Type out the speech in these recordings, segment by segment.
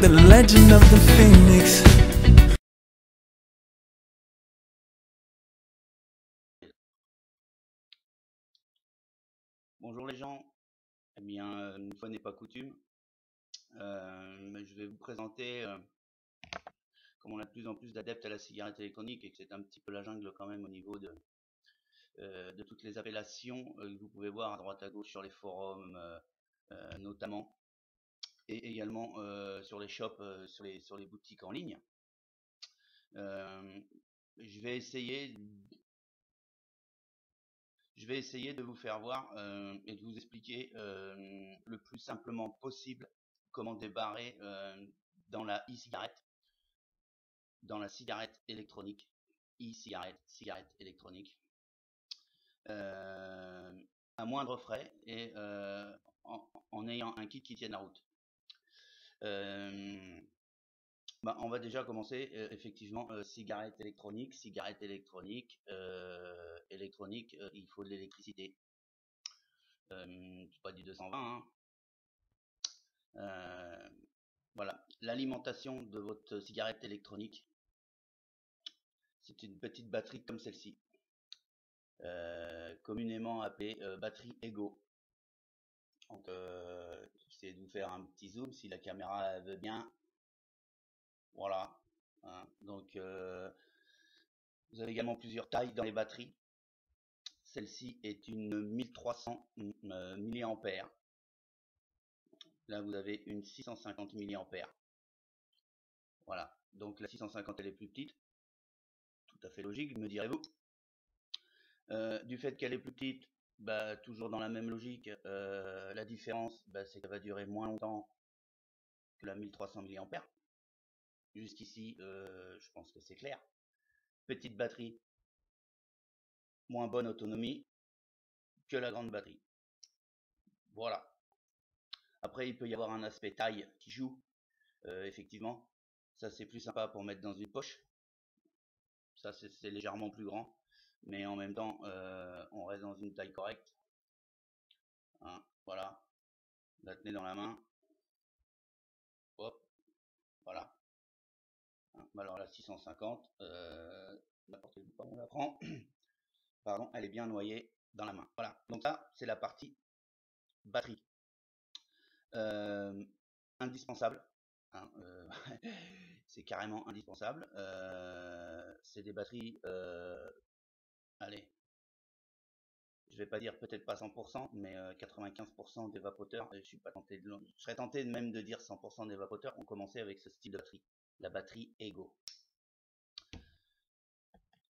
the legend of the phoenix. Bonjour les gens, eh bien une fois n'est pas coutume, je vais vous présenter, comme on a de plus en plus d'adeptes à la cigarette électronique et que c'est un petit peu la jungle quand même au niveau de toutes les appellations que vous pouvez voir à droite à gauche sur les forums notamment, et également sur les shops, sur les boutiques en ligne. Je vais essayer de vous faire voir et de vous expliquer le plus simplement possible comment débarrer dans la e-cigarette, dans la cigarette électronique, cigarette électronique, à moindre frais et en ayant un kit qui tienne la route. On va déjà commencer effectivement cigarette électronique, il faut de l'électricité. C'est pas du 220, hein. Voilà, l'alimentation de votre cigarette électronique, c'est une petite batterie comme celle-ci, communément appelée batterie Ego. Donc, j'essaie de vous faire un petit zoom si la caméra veut bien. Voilà, hein. Donc, vous avez également plusieurs tailles dans les batteries. Celle-ci est une 1300 mAh. Là, vous avez une 650 mAh. Voilà, donc la 650 elle est plus petite. Tout à fait logique, me direz-vous. Du fait qu'elle est plus petite, toujours dans la même logique, la différence, c'est qu'elle va durer moins longtemps que la 1300 mAh. Jusqu'ici, je pense que c'est clair. Petite batterie, moins bonne autonomie que la grande batterie. Voilà. Après, il peut y avoir un aspect taille qui joue, effectivement. Ça, c'est plus sympa pour mettre dans une poche. Ça, c'est légèrement plus grand. Mais en même temps, on reste dans une taille correcte. Hein, voilà. La tenez dans la main. Hop. Voilà. Hein, alors la 650, n'importe où on la prend. Pardon, elle est bien noyée dans la main. Voilà. Donc ça, c'est la partie batterie. Indispensable. Hein, c'est carrément indispensable. C'est des batteries, allez, je vais pas dire peut-être pas 100%, mais 95% des vapoteurs, je serais tenté même de dire 100% des vapoteurs ont commencé avec ce style de batterie, la batterie Ego.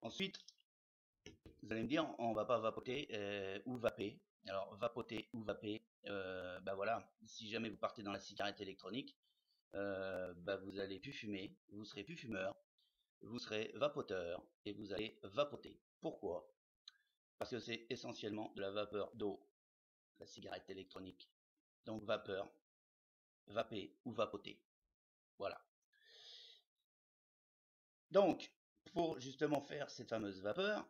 Ensuite, vous allez me dire, on va pas vapoter ou vaper. Alors vapoter ou vaper, voilà, si jamais vous partez dans la cigarette électronique, vous allez plus fumer, vous serez plus fumeur, vous serez vapoteur et vous allez vapoter. Pourquoi? Parce que c'est essentiellement de la vapeur d'eau, la cigarette électronique. Donc vapeur, vaper ou vapoter. Voilà. Donc, pour justement faire cette fameuse vapeur,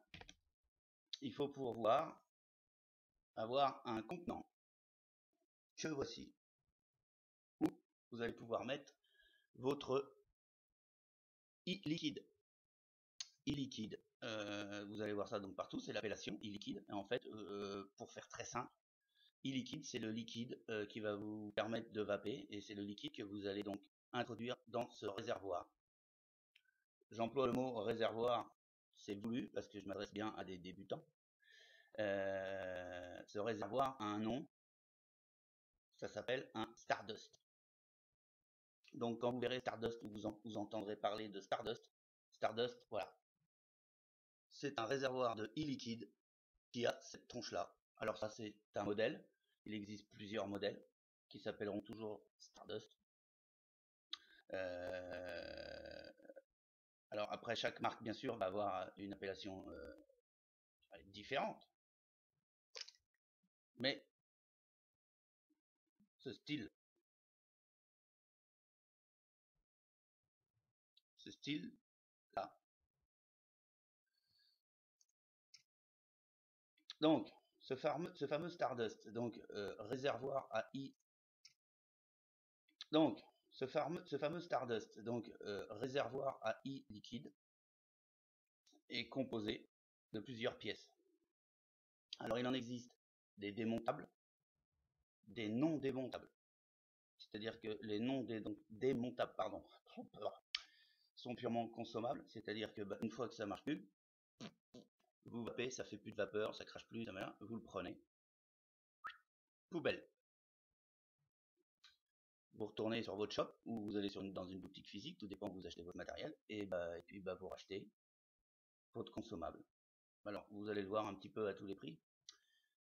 il faut pouvoir avoir un contenant que voici, où vous allez pouvoir mettre votre e-liquide. E-liquide, vous allez voir ça donc partout, c'est l'appellation e-liquide. Et en fait, pour faire très simple, e-liquide, c'est le liquide qui va vous permettre de vaper, et c'est le liquide que vous allez donc introduire dans ce réservoir. J'emploie le mot réservoir, c'est voulu parce que je m'adresse bien à des débutants. Ce réservoir a un nom, ça s'appelle un Stardust. Donc quand vous verrez Stardust, vous entendrez parler de Stardust, voilà. C'est un réservoir de e-liquide qui a cette tronche-là. Alors ça, c'est un modèle. Il existe plusieurs modèles qui s'appelleront toujours Stardust. Alors après, chaque marque, bien sûr, va avoir une appellation différente. Mais ce style là. Donc, ce fameux Stardust, donc réservoir à I. Donc, ce fameux Stardust, donc réservoir à I liquide, est composé de plusieurs pièces. Alors il en existe des démontables, des non démontables. C'est-à-dire que les non démontables sont purement consommables, c'est-à-dire que une fois que ça marche plus, vous vapez, ça fait plus de vapeur, ça crache plus, vous le prenez. Poubelle. Vous retournez sur votre shop ou vous allez dans une boutique physique, tout dépend où vous achetez votre matériel, et puis vous rachetez votre consommable. Alors vous allez le voir un petit peu à tous les prix.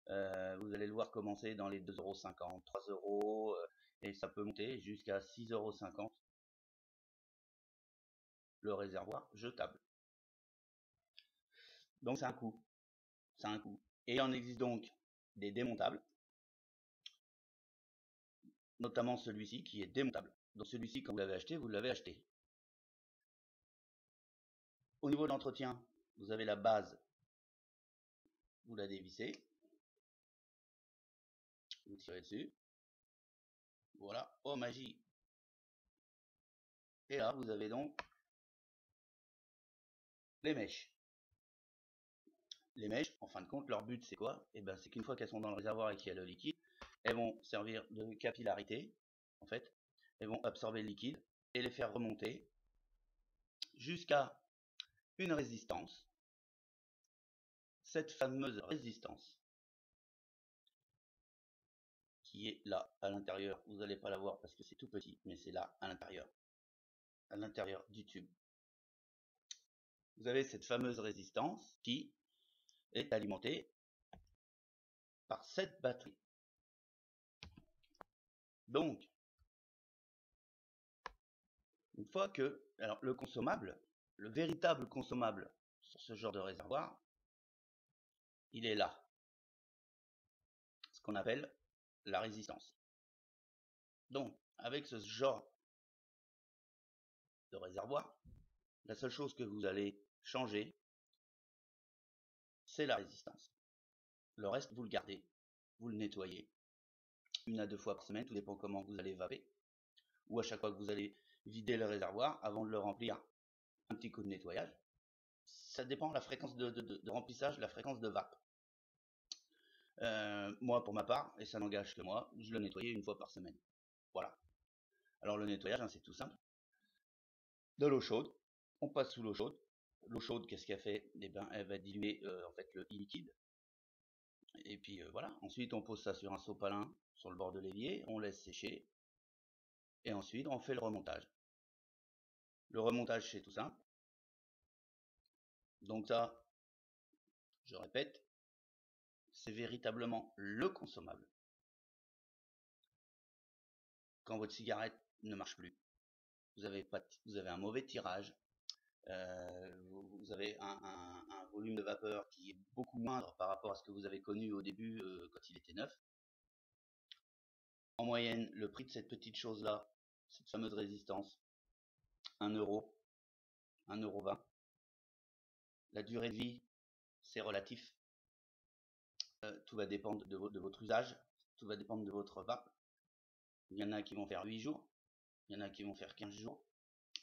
Vous allez le voir commencer dans les 2,50 €, 3 €, et ça peut monter jusqu'à 6,50 € le réservoir jetable. Donc c'est un coût. C'est un coût. Et il en existe donc des démontables, notamment celui-ci qui est démontable. Donc celui-ci, quand vous l'avez acheté, vous l'avez acheté. Au niveau de l'entretien, vous avez la base, vous la dévissez, vous tirez dessus, voilà, oh magie. Et là, vous avez donc les mèches. Les mèches, en fin de compte, leur but c'est quoi? C'est qu'une fois qu'elles sont dans le réservoir et qu'il y a le liquide, elles vont servir de capillarité, en fait. Elles vont absorber le liquide et les faire remonter jusqu'à une résistance. Cette fameuse résistance qui est là à l'intérieur, vous n'allez pas la voir parce que c'est tout petit, mais c'est là à l'intérieur du tube. Vous avez cette fameuse résistance qui est alimentée par cette batterie. Donc, une fois que, alors le consommable, le véritable consommable sur ce genre de réservoir, il est là. Ce qu'on appelle la résistance. Donc, avec ce genre de réservoir, la seule chose que vous allez changer, c'est la résistance. Le reste, vous le gardez, vous le nettoyez 1 à 2 fois par semaine, tout dépend comment vous allez vaper, ou à chaque fois que vous allez vider le réservoir, avant de le remplir, un petit coup de nettoyage. Ça dépend de la fréquence de remplissage, la fréquence de vape. Moi, pour ma part, et ça n'engage que moi, je le nettoyais 1 fois par semaine. Voilà. Alors le nettoyage, c'est tout simple. De l'eau chaude, on passe sous l'eau chaude. L'eau chaude, qu'est-ce qu'elle fait? Elle va diluer en fait le liquide. Et puis voilà. Ensuite, on pose ça sur un sopalin sur le bord de l'évier, on laisse sécher. Et ensuite, on fait le remontage. Le remontage, c'est tout simple. Donc ça, je répète, c'est véritablement le consommable. Quand votre cigarette ne marche plus, vous avez un mauvais tirage, vous avez un volume de vapeur qui est beaucoup moindre par rapport à ce que vous avez connu au début quand il était neuf. En moyenne, le prix de cette petite chose-là, cette fameuse résistance, 1 €, 1,20 €. La durée de vie, c'est relatif. Tout va dépendre de votre usage, tout va dépendre de votre vape. Il y en a qui vont faire 8 jours, il y en a qui vont faire 15 jours,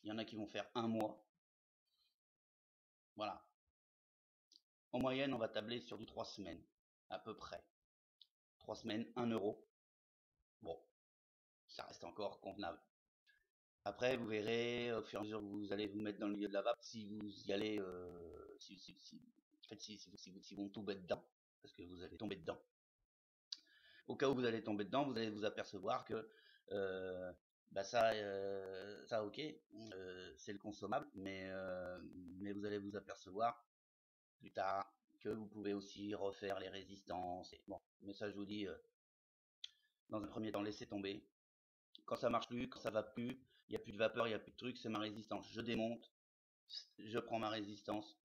il y en a qui vont faire 1 mois. Voilà. En moyenne, on va tabler sur du 3 semaines, à peu près. 3 semaines, 1 €. Bon, ça reste encore convenable. Après, vous verrez, au fur et à mesure que vous allez vous mettre dans le milieu de la vape, si vous y allez, si vous tombez dedans, parce que vous allez tomber dedans. Au cas où vous allez tomber dedans, vous allez vous apercevoir que ça ok, c'est le consommable, mais vous allez vous apercevoir plus tard que vous pouvez aussi refaire les résistances. Et bon, mais ça je vous dis, dans un premier temps, laissez tomber. Quand ça marche plus, quand ça va plus, il n'y a plus de vapeur, il n'y a plus de trucs, c'est ma résistance. Je démonte, je prends ma résistance,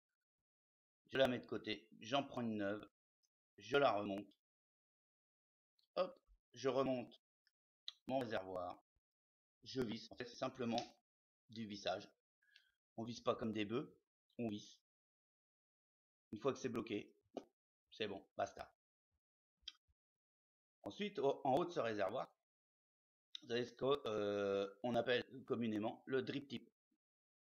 je la mets de côté, j'en prends une neuve, je la remonte. Hop, je remonte mon réservoir, je visse. En fait, c'est simplement du vissage. On visse pas comme des bœufs, on visse. Une fois que c'est bloqué, c'est bon, basta. Ensuite, en haut de ce réservoir, vous avez on appelle communément le drip tip.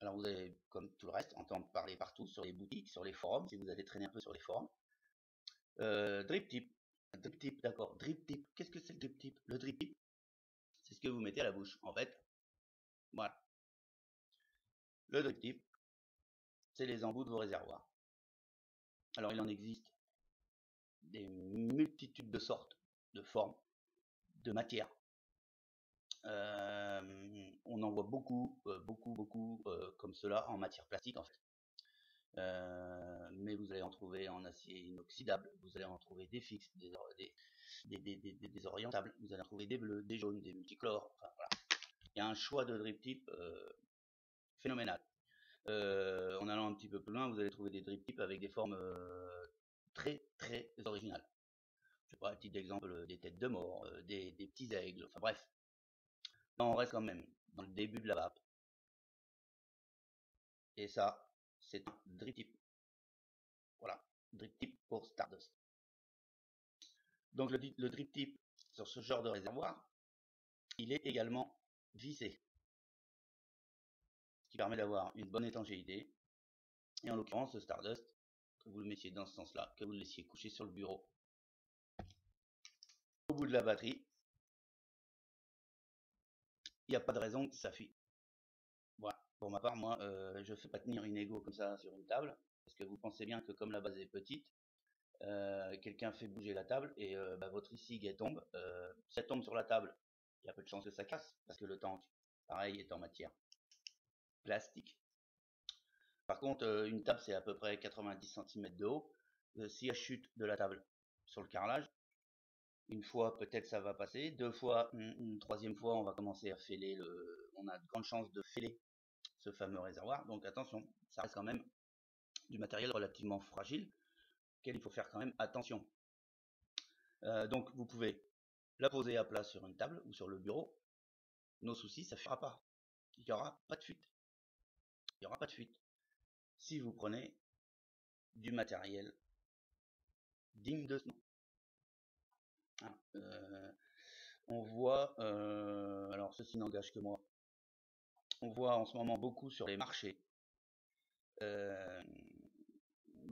Alors vous allez, comme tout le reste, entendre parler partout sur les boutiques, sur les forums, si vous avez traîné un peu sur les forums. Drip tip, d'accord. Drip tip, qu'est-ce que c'est le drip tip? Le drip tip, c'est ce que vous mettez à la bouche. En fait, voilà. Le drip tip, c'est les embouts de vos réservoirs. Alors il en existe des multitudes de sortes, de formes, de matières. On en voit beaucoup comme cela en matière plastique en fait. Mais vous allez en trouver en acier inoxydable, vous allez en trouver des fixes, des orientables, vous allez en trouver des bleus, des jaunes, des multicolores, enfin voilà. Il y a un choix de drip tip phénoménal. En allant un petit peu plus loin, vous allez trouver des drip tips avec des formes très originales. Je sais pas, à titre d'exemple, des têtes de mort, des petits aigles, enfin bref. Là, on reste quand même dans le début de la vape. Et ça, c'est un drip tip. Voilà, drip tip pour Stardust. Donc le drip tip sur ce genre de réservoir, il est également vissé, ce qui permet d'avoir une bonne étanchéité. Et en l'occurrence, le Stardust, que vous le mettiez dans ce sens-là, que vous le laissiez coucher sur le bureau, au bout de la batterie, il n'y a pas de raison que ça fuit. Voilà. Pour ma part, moi, je ne fais pas tenir une Ego comme ça sur une table, parce que vous pensez bien que comme la base est petite, quelqu'un fait bouger la table et votre e-cig elle tombe. Si elle tombe sur la table, il y a peu de chances que ça casse, parce que le tank, pareil, est en matière plastique. Par contre, une table c'est à peu près 90 cm de haut. Si elle chute de la table sur le carrelage, une fois peut-être ça va passer, deux fois, une troisième fois on va commencer à fêler on a de grandes chances de fêler ce fameux réservoir. Donc attention, ça reste quand même du matériel relativement fragile auquel il faut faire quand même attention. Donc vous pouvez la poser à plat sur une table ou sur le bureau. Nos soucis, ça ne fera pas. Il n'y aura pas de fuite. Il n'y aura pas de fuite. Si vous prenez du matériel digne de ce nom. On voit, alors ceci n'engage que moi, on voit en ce moment beaucoup sur les marchés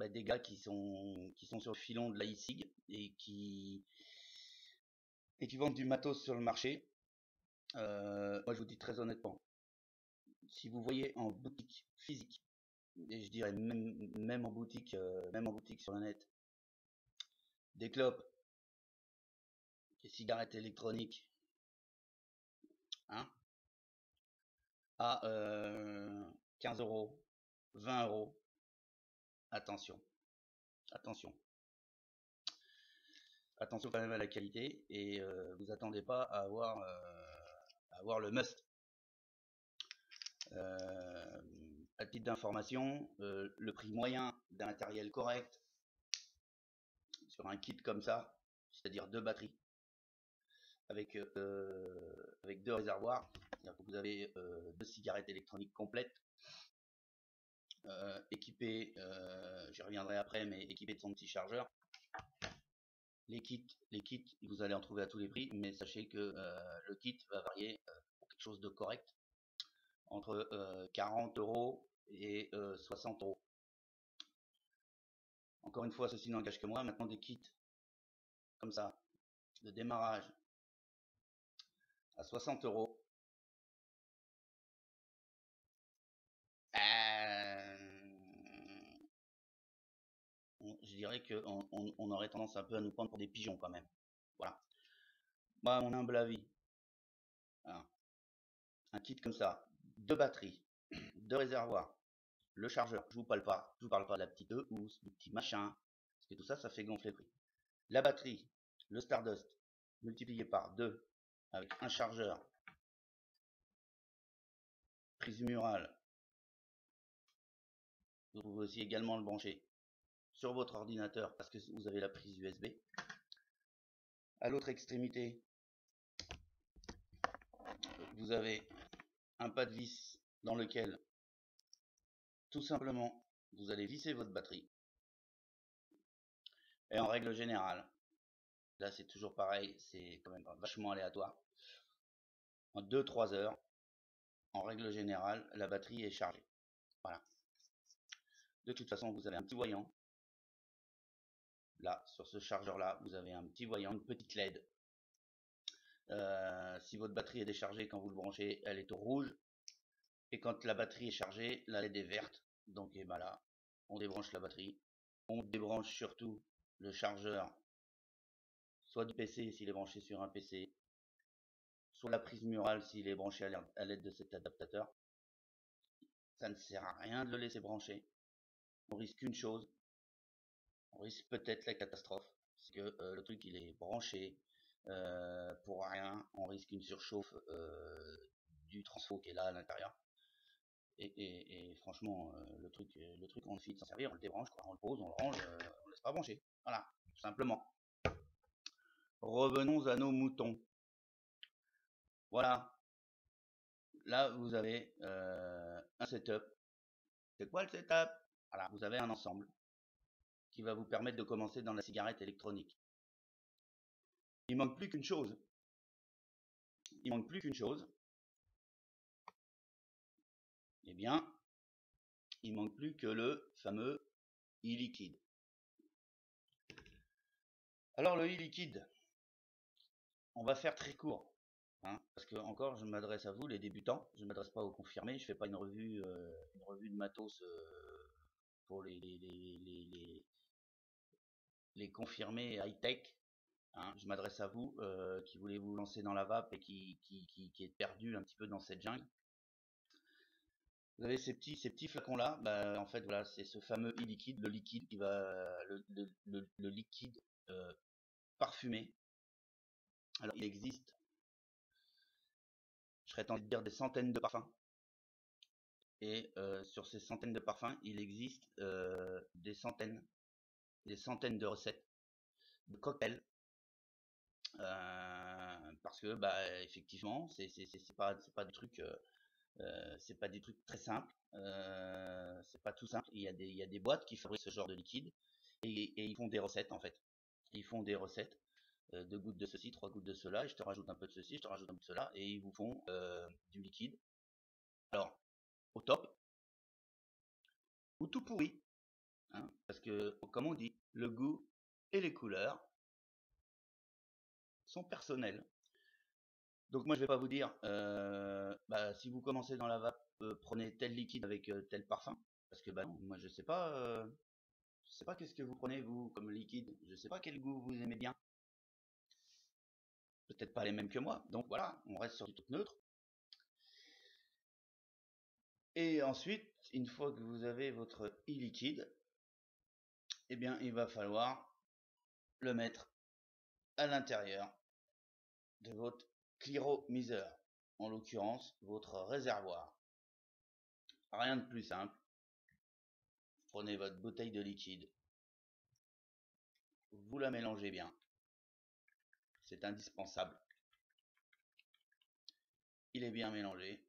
des gars qui sont sur le filon de la e-cig et qui vendent du matos sur le marché. Moi je vous dis très honnêtement, si vous voyez en boutique physique, et je dirais même en boutique sur le net, des clopes, des cigarettes électroniques, à 15 €, 20 €, attention quand même à la qualité, et vous attendez pas à avoir le must. À titre d'information, le prix moyen d'un matériel correct sur un kit comme ça, c'est-à-dire 2 batteries avec 2 réservoirs, c'est-à-dire que vous avez 2 cigarettes électroniques complètes, équipées, j'y reviendrai après, mais équipées de son petit chargeur. Les kits, vous allez en trouver à tous les prix, mais sachez que le kit va varier pour quelque chose de correct entre 40 € et 60 €. Encore une fois, ceci n'engage que moi. Maintenant, des kits comme ça, de démarrage à 60 €, je dirais qu'on aurait tendance un peu à nous prendre pour des pigeons quand même. Voilà. Moi, à mon humble avis, un kit comme ça, 2 batteries, 2 réservoirs, le chargeur, je vous parle pas de la petite housse, du petit machin, parce que tout ça, ça fait gonfler le prix. La batterie, le Stardust, multiplié par 2, avec un chargeur, prise murale. Vous pouvez aussi également le brancher sur votre ordinateur parce que vous avez la prise USB. À l'autre extrémité, vous avez un pas de vis dans lequel tout simplement vous allez visser votre batterie. Et en règle générale, là c'est toujours pareil, c'est quand même vachement aléatoire. En 2-3 heures, en règle générale, la batterie est chargée. Voilà. De toute façon, vous avez un petit voyant. Là, sur ce chargeur-là, vous avez un petit voyant, une petite LED. Si votre batterie est déchargée, quand vous le branchez, elle est au rouge. Et quand la batterie est chargée, la LED est verte. Donc, et ben là, on débranche la batterie. On débranche surtout le chargeur, soit du PC s'il est branché sur un PC, soit la prise murale s'il est branché à l'aide de cet adaptateur. Ça ne sert à rien de le laisser brancher. On risque une chose, on risque peut-être la catastrophe, parce que le truc il est branché pour rien, on risque une surchauffe du transfo qui est là à l'intérieur. Et franchement, le truc on le finit de s'en servir, on le débranche, quoi, on le pose, on le range, on le laisse pas brancher. Voilà, tout simplement. Revenons à nos moutons. Voilà. Là, vous avez un setup. C'est quoi le setup? Voilà, vous avez un ensemble qui va vous permettre de commencer dans la cigarette électronique. Il manque plus qu'une chose. Il manque plus qu'une chose. Eh bien, il manque plus que le fameux e-liquide. Alors le e-liquide, on va faire très court, hein, parce que encore, je m'adresse à vous, les débutants. Je ne m'adresse pas aux confirmés. Je fais pas une revue de matos pour les confirmés high-tech. Hein. Je m'adresse à vous qui voulez vous lancer dans la vape et qui est perdu un petit peu dans cette jungle. Vous avez ces petits flacons là, bah, en fait voilà, c'est ce fameux e-liquide, le liquide qui va le liquide parfumé. Alors il existe, je serais tenté de dire, des centaines de parfums. Et sur ces centaines de parfums, il existe des centaines de recettes, de cocktails. Parce que bah effectivement, c'est pas des trucs c'est pas des trucs très simples, c'est pas tout simple. Il y a des boîtes qui fabriquent ce genre de liquide et ils font des recettes en fait. Ils font des recettes, 2 gouttes de ceci, 3 gouttes de cela, et je te rajoute un peu de ceci, je te rajoute un peu de cela, et ils vous font du liquide. Alors, au top, ou tout pourri, hein, parce que, comme on dit, le goût et les couleurs sont personnels. Donc moi je vais pas vous dire, bah, si vous commencez dans la vape, prenez tel liquide avec tel parfum, parce que bah non, moi je sais pas qu'est-ce que vous prenez vous comme liquide, je sais pas quel goût vous aimez bien, peut-être pas les mêmes que moi, donc voilà, on reste sur du tout neutre. Et ensuite, une fois que vous avez votre e-liquide, eh bien il va falloir le mettre à l'intérieur de votre cliromiseur, en l'occurrence votre réservoir. Rien de plus simple. Prenez votre bouteille de liquide, vous la mélangez bien, c'est indispensable. Il est bien mélangé.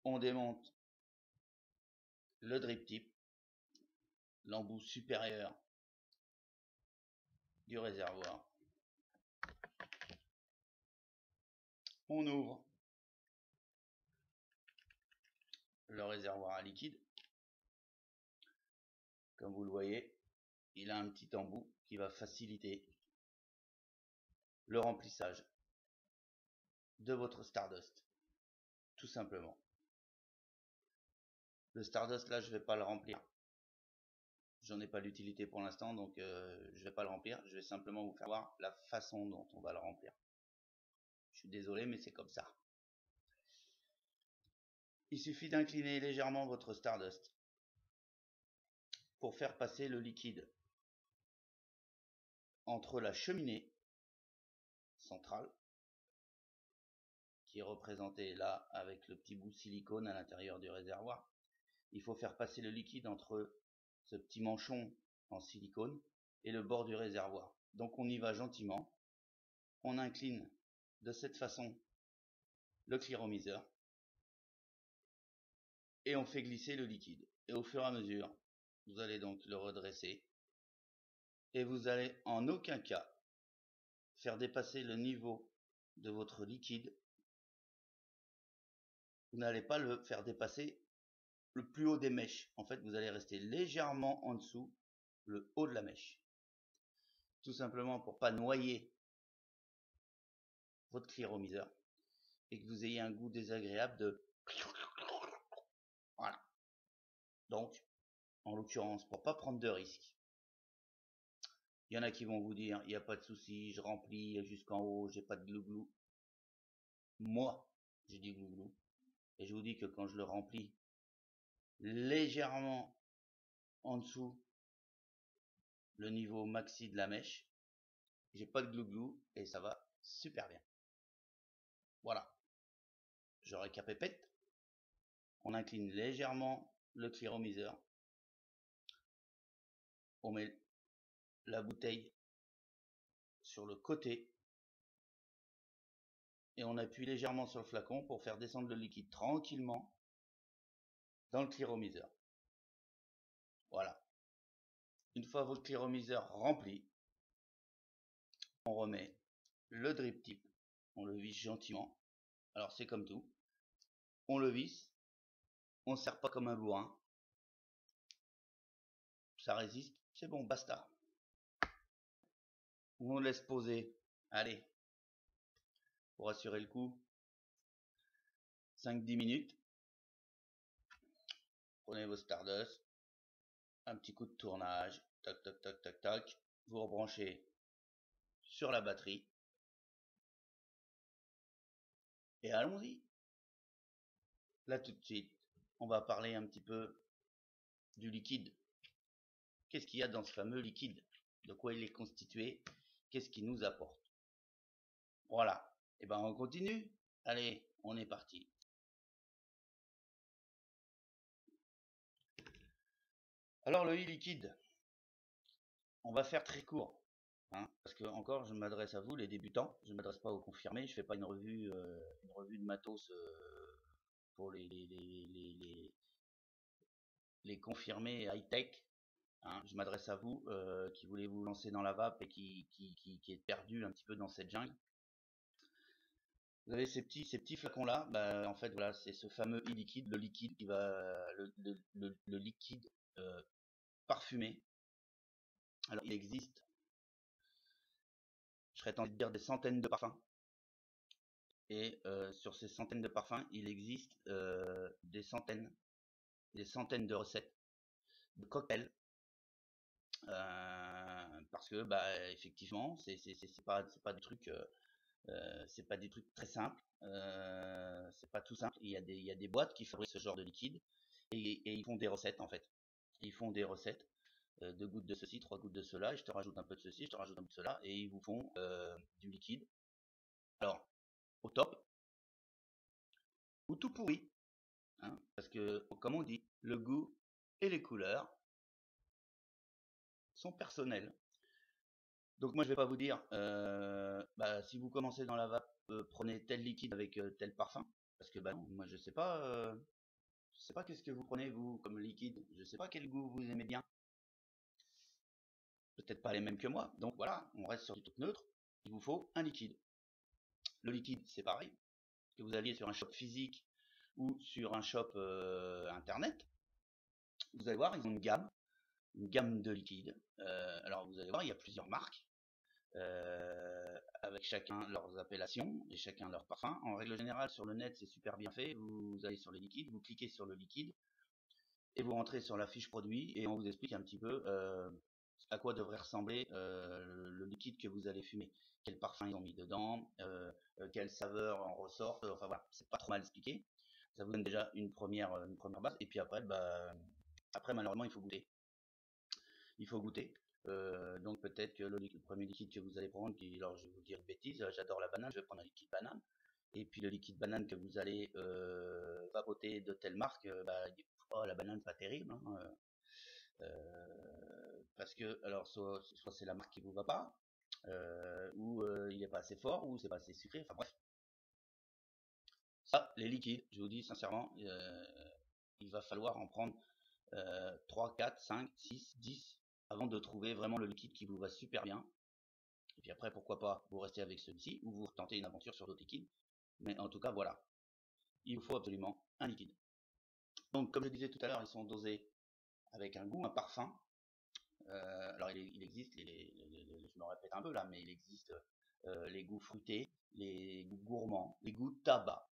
On démonte le drip tip, l'embout supérieur du réservoir. On ouvre le réservoir à liquide. Comme vous le voyez, il a un petit embout qui va faciliter le remplissage de votre Stardust, tout simplement. Le Stardust là, je vais pas le remplir. J'en ai pas d'utilité pour l'instant, donc je vais pas le remplir. Je vais simplement vous faire voir la façon dont on va le remplir. Je suis désolé, mais c'est comme ça. Il suffit d'incliner légèrement votre Stardust pour faire passer le liquide entre la cheminée centrale, qui est représentée là avec le petit bout silicone à l'intérieur du réservoir. Il faut faire passer le liquide entre ce petit manchon en silicone et le bord du réservoir. Donc on y va gentiment, on incline de cette façon le cliromiseur et on fait glisser le liquide. Et au fur et à mesure, vous allez donc le redresser et vous allez en aucun cas faire dépasser le niveau de votre liquide vous n'allez pas le faire dépasser le plus haut des mèches. En fait, vous allez rester légèrement en dessous le haut de la mèche. Tout simplement pour pas noyer votre clearomiseur et que vous ayez un goût désagréable de... Voilà. Donc, en l'occurrence, pour pas prendre de risques, il y en a qui vont vous dire, il n'y a pas de souci, je remplis jusqu'en haut, j'ai pas de glouglou. Moi, j'ai du glouglou. Et je vous dis que quand je le remplis légèrement en dessous le niveau maxi de la mèche, j'ai pas de glouglou et ça va super bien. Voilà. Je récapépète. On incline légèrement le clearomiseur. On met la bouteille sur le côté et on appuie légèrement sur le flacon pour faire descendre le liquide tranquillement dans le clearomiseur. Voilà. Une fois votre clearomiseur rempli, on remet le drip tip, on le visse gentiment. Alors c'est comme tout, on le visse, on ne serre pas comme un bourrin, ça résiste, c'est bon, basta. On laisse poser, allez, pour assurer le coup, 5-10 minutes. Prenez vos Stardust, un petit coup de tournage, tac tac tac tac tac, vous rebranchez sur la batterie et allons-y. Là tout de suite, on va parler un petit peu du liquide. Qu'est-ce qu'il y a dans ce fameux liquide? De quoi il est constitué? Qu'est-ce qu'il nous apporte? Voilà. Et ben on continue. Allez, on est parti. Alors le liquide, on va faire très court. Hein, parce que encore, je m'adresse à vous, les débutants. Je ne m'adresse pas aux confirmés. Je fais pas une revue de matos pour les confirmés high-tech. Hein, je m'adresse à vous qui voulez vous lancer dans la vape et qui est perdu un petit peu dans cette jungle. Vous avez ces petits flacons là, bah, en fait voilà, c'est ce fameux e-liquide, le liquide qui va le liquide parfumé. Alors il existe, je serais tenté de dire, des centaines de parfums. Et sur ces centaines de parfums, il existe des centaines de recettes, de cocktails. Parce que bah effectivement c'est pas des trucs c'est pas des trucs très simples, c'est pas tout simple. Il y a des boîtes qui fabriquent ce genre de liquide et ils font des recettes en fait. Ils font des recettes, 2 gouttes de ceci, 3 gouttes de cela, et je te rajoute un peu de ceci, je te rajoute un peu de cela, et ils vous font du liquide. Alors au top ou tout pourri, hein, parce que comme on dit, le goût et les couleurs sont personnels. Donc moi je vais pas vous dire, bah, si vous commencez dans la vape, prenez tel liquide avec tel parfum, parce que bah non, moi je sais pas qu'est-ce que vous prenez vous comme liquide, je sais pas quel goût vous aimez bien, peut-être pas les mêmes que moi, donc voilà, on reste sur du truc neutre, il vous faut un liquide. Le liquide c'est pareil, que vous alliez sur un shop physique ou sur un shop internet, vous allez voir ils ont une gamme de liquides, alors vous allez voir il y a plusieurs marques, avec chacun leurs appellations et chacun leur parfum. En règle générale sur le net c'est super bien fait, vous allez sur les liquides, vous cliquez sur le liquide et vous rentrez sur la fiche produit et on vous explique un petit peu à quoi devrait ressembler le liquide que vous allez fumer, quel parfum ils ont mis dedans, quelle saveur en ressort, enfin voilà, c'est pas trop mal expliqué, ça vous donne déjà une première base et puis après bah après malheureusement il faut goûter. Donc peut-être que le premier liquide que vous allez prendre, alors je vais vous dire une bêtise, j'adore la banane, je vais prendre un liquide banane, et puis le liquide banane que vous allez vapoter de telle marque, bah, oh, la banane pas terrible, hein, parce que alors soit c'est la marque qui vous va pas, ou il est pas assez fort, ou c'est pas assez sucré, enfin bref. Ça, les liquides, je vous dis sincèrement, il va falloir en prendre 3, 4, 5, 6, 10 avant de trouver vraiment le liquide qui vous va super bien. Et puis après, pourquoi pas, vous restez avec celui-ci ou vous tentez une aventure sur d'autres liquides. Mais en tout cas, voilà. il vous faut absolument un liquide. Donc comme je disais tout à l'heure, ils sont dosés avec un goût, un parfum. Alors il existe, je me répète un peu là, mais il existe les goûts fruités, les goûts gourmands, les goûts tabac.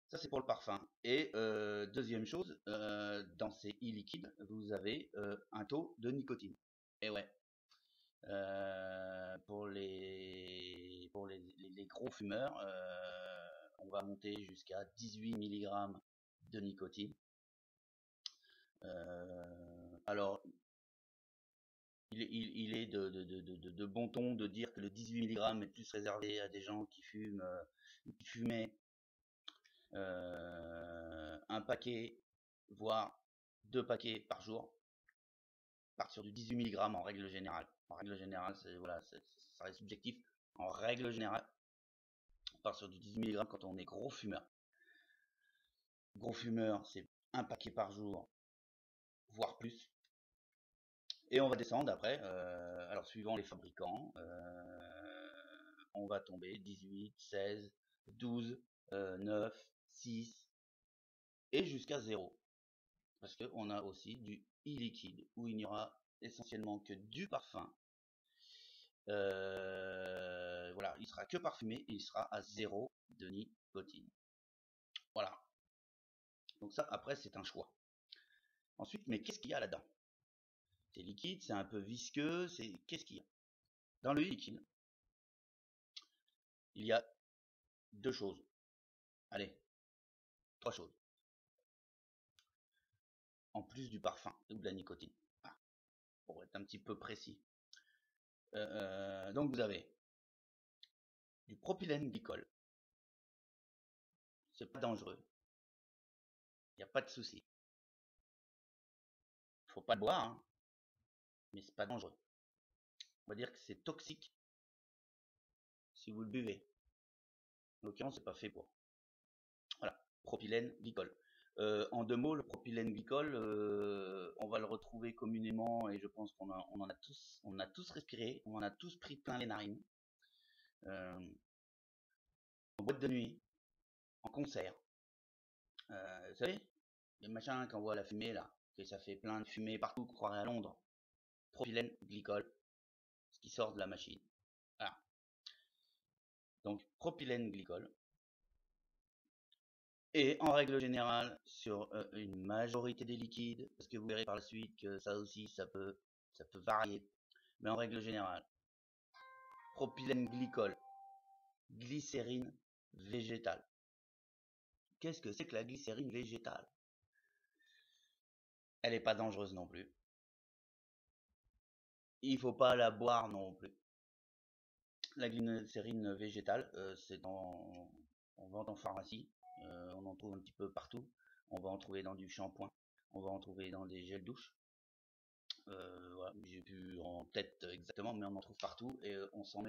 Ça c'est pour le parfum. Et deuxième chose, dans ces e-liquides, vous avez un taux de nicotine. Et ouais, pour les gros fumeurs, on va monter jusqu'à 18 mg de nicotine. Alors, il est de bon ton de dire que le 18 mg est plus réservé à des gens qui fumaient un paquet, voire 2 paquets par jour, part sur du 18 mg en règle générale. En règle générale, voilà, ça reste subjectif. En règle générale, on part sur du 18 mg quand on est gros fumeur. Gros fumeur, c'est un paquet par jour, voire plus. Et on va descendre après, alors suivant les fabricants, on va tomber 18, 16, 12, 9, 6 et jusqu'à 0. Parce qu'on a aussi du e-liquide où il n'y aura essentiellement que du parfum. Voilà, il sera que parfumé et il sera à 0 de nicotine. Voilà. Donc ça, après, c'est un choix. Ensuite, mais qu'est-ce qu'il y a là-dedans? C'est liquide, c'est un peu visqueux, qu'est-ce qu'il y a? Dans le liquide, il y a 2 choses. Allez, 3 choses. En plus du parfum ou de la nicotine. Ah, pour être un petit peu précis. Donc vous avez du propylène glycol. C'est pas dangereux. Il n'y a pas de souci. Faut pas le boire, hein, mais c'est pas dangereux. On va dire que c'est toxique si vous le buvez. En l'occurrence, c'est pas fait pour. Voilà, propylène glycol. En 2 mots, le propylène glycol, on va le retrouver communément, et je pense qu'on en a tous respiré, on en a tous pris plein les narines. En boîte de nuit, en concert. Vous savez, les machins qu'on voit la fumée là, que ça fait plein de fumée partout, qu'on croirait à Londres. Propylène glycol, ce qui sort de la machine. Voilà. Donc propylène glycol. Et en règle générale, sur une majorité des liquides, parce que vous verrez par la suite que ça aussi, ça peut varier. Mais en règle générale, propylène glycol, glycérine végétale. Qu'est-ce que c'est que la glycérine végétale? Elle n'est pas dangereuse non plus. Il faut pas la boire non plus. La glycérine végétale, c'est on vend en pharmacie, on en trouve un petit peu partout. On va en trouver dans du shampoing, on va en trouver dans des gels douche. Voilà, j'ai plus en tête exactement, mais on en trouve partout et on s'en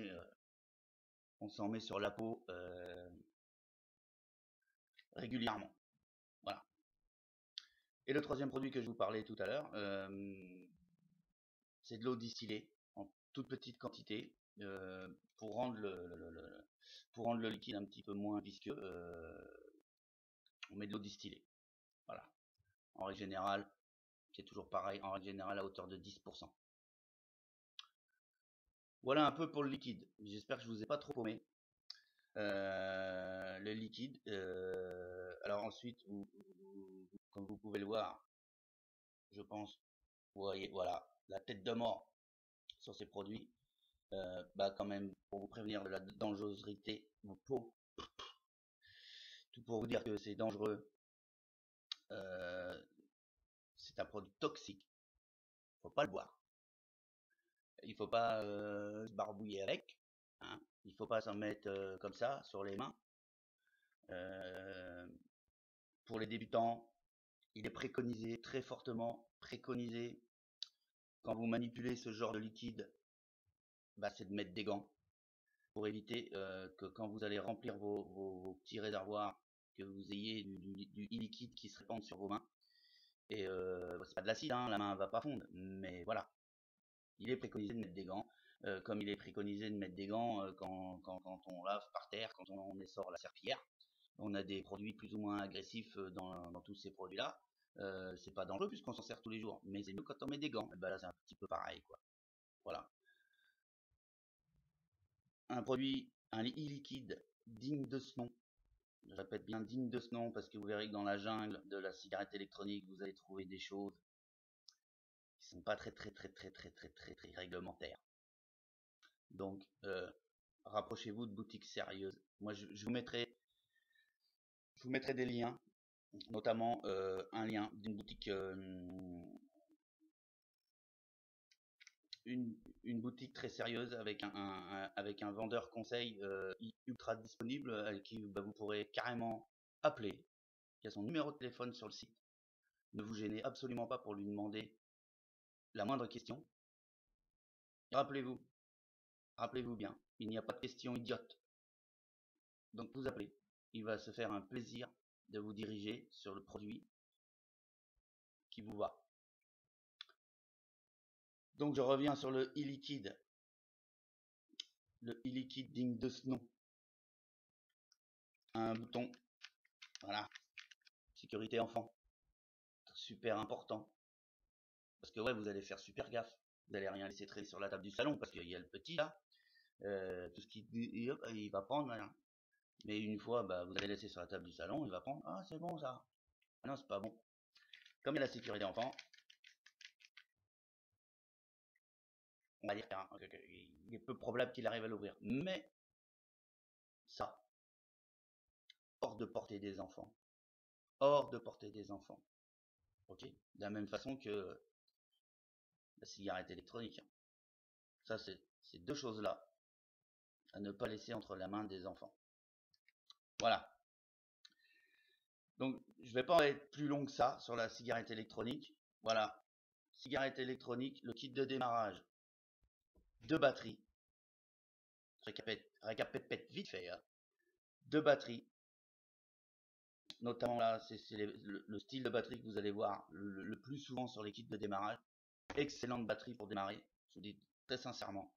met sur la peau régulièrement. Voilà. Et le troisième produit que je vous parlais tout à l'heure, c'est de l'eau distillée en toute petite quantité pour rendre le liquide un petit peu moins visqueux. On met de l'eau distillée. Voilà. En règle générale, c'est toujours pareil, en règle générale à hauteur de 10%. Voilà un peu pour le liquide. J'espère que je vous ai pas trop paumé. Le liquide. Alors ensuite, comme vous pouvez le voir, je pense, vous voyez, voilà, la tête de mort sur ces produits. Quand même, pour vous prévenir de la dangerosité, tout pour vous dire que c'est dangereux. C'est un produit toxique. Faut pas le boire. Il faut pas se barbouiller avec. Hein. Il faut pas s'en mettre comme ça sur les mains. Pour les débutants, il est préconisé, très fortement préconisé, quand vous manipulez ce genre de liquide, c'est de mettre des gants pour éviter que quand vous allez remplir vos petits réservoirs, que vous ayez du e-liquide qui se répande sur vos mains. Et c'est pas de l'acide, hein, la main va pas fondre, mais voilà. Il est préconisé de mettre des gants, comme il est préconisé de mettre des gants quand on lave par terre, quand on essore la serpillière. On a des produits plus ou moins agressifs dans tous ces produits-là. C'est pas dangereux puisqu'on s'en sert tous les jours, mais c'est mieux quand on met des gants. Et ben là, c'est un petit peu pareil, quoi. Voilà. Un produit, un e-liquide digne de ce nom. Je répète bien digne de ce nom parce que vous verrez que dans la jungle de la cigarette électronique, vous allez trouver des choses qui sont pas très réglementaires. Donc, rapprochez-vous de boutiques sérieuses. Moi, je vous mettrai des liens, notamment un lien d'une boutique, une boutique très sérieuse avec un vendeur conseil ultra disponible avec qui vous pourrez carrément appeler. Il y a son numéro de téléphone sur le site. Ne vous gênez absolument pas pour lui demander la moindre question. Rappelez-vous bien, il n'y a pas de question idiote. Donc vous appelez. Il va se faire un plaisir de vous diriger sur le produit qui vous va. Donc je reviens sur le e-liquide. Le e-liquide digne de ce nom. Un bouton. Voilà. Sécurité enfant. Super important. Parce que ouais, vous allez faire super gaffe. Vous allez rien laisser traîner sur la table du salon parce qu'il y a le petit là. Tout ce qui il va prendre. Voilà. Mais une fois, vous allez laisser sur la table du salon, il va prendre. Ah, c'est bon ça. Ah non, c'est pas bon. Comme il y a la sécurité enfant, on va dire qu'il est peu probable qu'il arrive à l'ouvrir. Mais ça, hors de portée des enfants. Hors de portée des enfants. Ok. De la même façon que la cigarette électronique. Ça, c'est ces deux choses-là à ne pas laisser entre la main des enfants. Voilà. Donc, je vais pas être plus long que ça sur la cigarette électronique. Voilà. Cigarette électronique, le kit de démarrage, 2 batteries. Récapépète vite fait. Hein. 2 batteries. Notamment là, c'est le style de batterie que vous allez voir le plus souvent sur les kits de démarrage. Excellente batterie pour démarrer, je vous dis très sincèrement.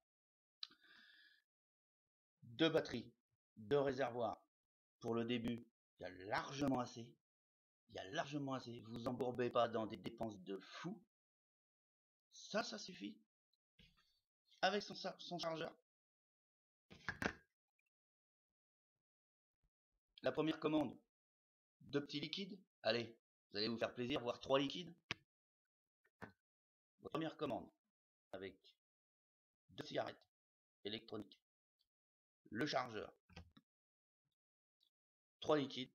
2 batteries, 2 réservoirs. Pour le début, il y a largement assez. Il y a largement assez. Vous embourbez pas dans des dépenses de fou. Ça suffit. Avec son chargeur. La première commande, 2 petits liquides. Allez, vous allez vous faire plaisir, voir 3 liquides. Première commande, avec 2 cigarettes électroniques, le chargeur, 3 liquides,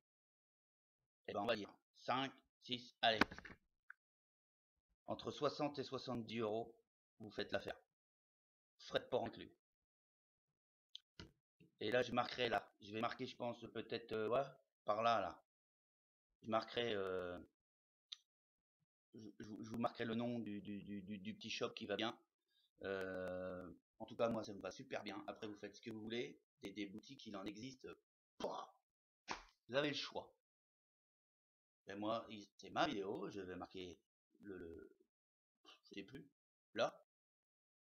et ben on va dire 5, 6, allez. Entre 60 et 70 €, vous faites l'affaire. Frais de port inclus. Et là, je marquerai là. Je vais marquer, je pense, peut-être, ouais, par là. Je marquerai, je vous marquerai le nom du petit shop qui va bien. En tout cas, moi, ça me va super bien. Après, vous faites ce que vous voulez. Des boutiques, il en existe. Vous avez le choix. Et moi, c'est ma vidéo. Je vais marquer je sais plus, là,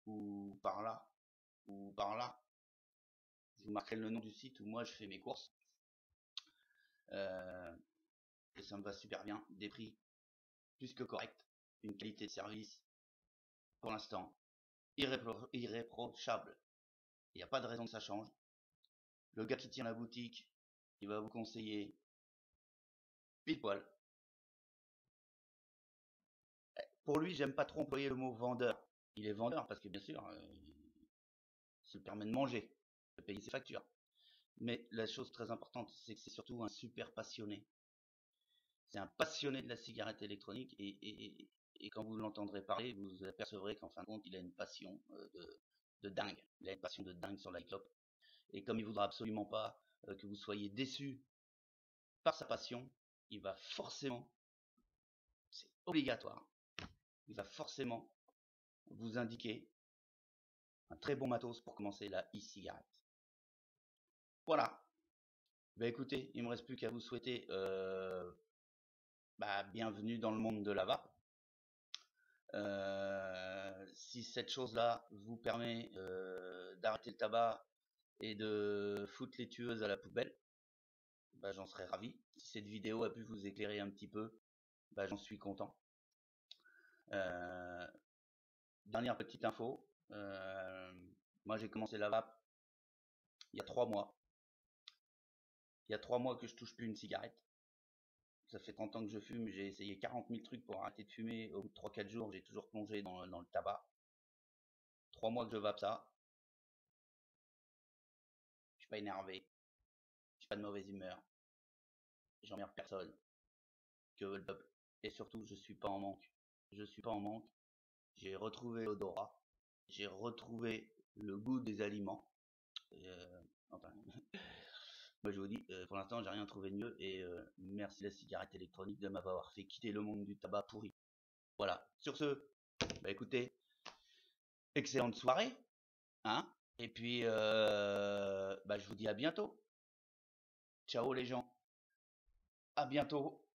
ou par là, ou par là. Je vous marquerai le nom du site où moi je fais mes courses. Et ça me va super bien. Des prix plus que corrects. Une qualité de service, pour l'instant, irréprochable. Il n'y a pas de raison que ça change. Le gars qui tient la boutique, il va vous conseiller pile poil. Pour lui, j'aime pas trop employer le mot vendeur. Il est vendeur parce que bien sûr, ça lui permet de manger, de payer ses factures. Mais la chose très importante, c'est que c'est surtout un super passionné. C'est un passionné de la cigarette électronique et quand vous l'entendrez parler, vous apercevrez qu'en fin de compte, il a une passion de dingue. Il a une passion de dingue sur la clope. Et comme il voudra absolument pas que vous soyez déçus par sa passion, il va forcément, c'est obligatoire, il va forcément vous indiquer un très bon matos pour commencer la e-cigarette. Voilà. Écoutez, il me reste plus qu'à vous souhaiter bienvenue dans le monde de la vape. Si cette chose-là vous permet d'arrêter le tabac et de foutre les tueuses à la poubelle, bah, j'en serais ravi. Si cette vidéo a pu vous éclairer un petit peu, bah, j'en suis content. Dernière petite info, moi j'ai commencé la vape il y a 3 mois. Il y a 3 mois que je touche plus une cigarette. Ça fait 30 ans que je fume, j'ai essayé 40 000 trucs pour arrêter de fumer. Au bout de 3-4 jours, j'ai toujours plongé dans le tabac. 3 mois que je vape ça. Je suis pas énervé. Je suis pas de mauvaise humeur. J'emmerde personne que le peuple. Et surtout, je suis pas en manque. Je suis pas en manque. J'ai retrouvé l'odorat. J'ai retrouvé le goût des aliments. Enfin, moi je vous dis, pour l'instant, j'ai rien trouvé de mieux. Et merci la cigarette électronique de m'avoir fait quitter le monde du tabac pourri. Voilà. Sur ce, bah écoutez, excellente soirée. Hein? Et puis, bah, je vous dis à bientôt. Ciao les gens. À bientôt.